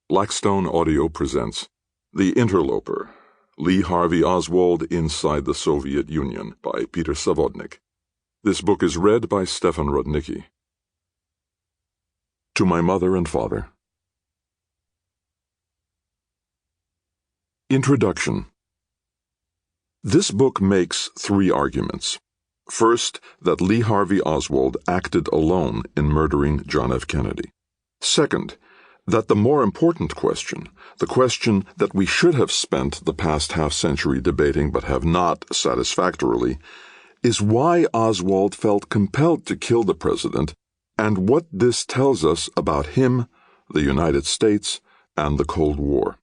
Blackstone Audio presents The Interloper, Lee Harvey Oswald Inside the Soviet Union by Peter Savodnik. This book is read by Stefan Rudnicki. To my mother and father. Introduction. This book makes three arguments. First, that Lee Harvey Oswald acted alone in murdering John F. Kennedy. Second, that the more important question, the question that we should have spent the past half-century debating but have not satisfactorily, is why Oswald felt compelled to kill the president and what this tells us about him, the United States, and the Cold War.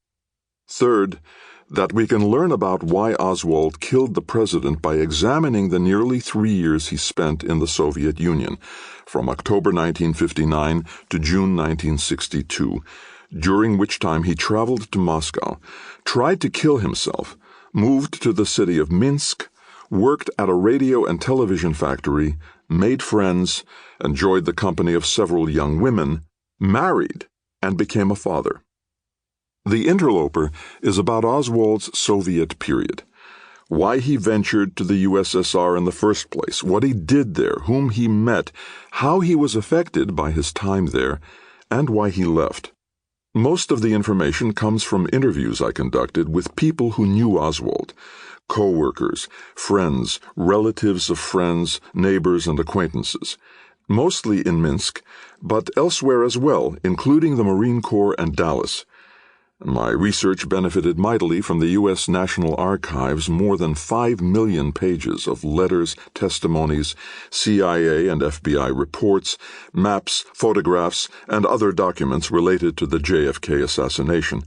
Third, that we can learn about why Oswald killed the president by examining the nearly 3 years he spent in the Soviet Union, from October 1959 to June 1962, during which time he traveled to Moscow, tried to kill himself, moved to the city of Minsk, worked at a radio and television factory, made friends, enjoyed the company of several young women, married, and became a father. The Interloper is about Oswald's Soviet period, why he ventured to the USSR in the first place, what he did there, whom he met, how he was affected by his time there, and why he left. Most of the information comes from interviews I conducted with people who knew Oswald, co-workers, friends, relatives of friends, neighbors, and acquaintances, mostly in Minsk, but elsewhere as well, including the Marine Corps and Dallas. My research benefited mightily from the U.S. National Archives' more than 5 million pages of letters, testimonies, CIA and FBI reports, maps, photographs, and other documents related to the JFK assassination,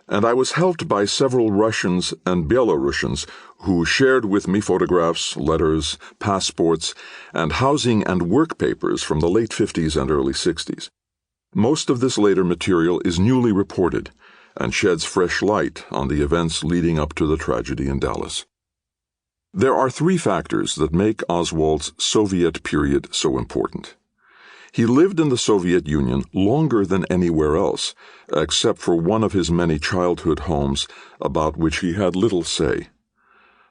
and I was helped by several Russians and Belarusians who shared with me photographs, letters, passports, and housing and work papers from the late 50s and early 60s. Most of this later material is newly reported, and sheds fresh light on the events leading up to the tragedy in Dallas. There are three factors that make Oswald's Soviet period so important. He lived in the Soviet Union longer than anywhere else, except for one of his many childhood homes about which he had little say.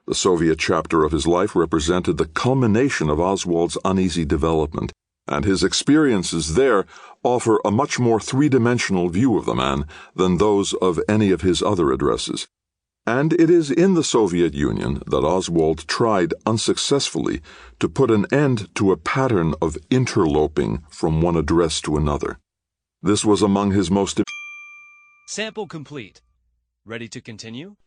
The Soviet chapter of his life represented the culmination of Oswald's uneasy development, and his experiences there offer a much more three-dimensional view of the man than those of any of his other addresses. And it is in the Soviet Union that Oswald tried unsuccessfully to put an end to a pattern of interloping from one address to another. This was among his most... Sample complete. Ready to continue?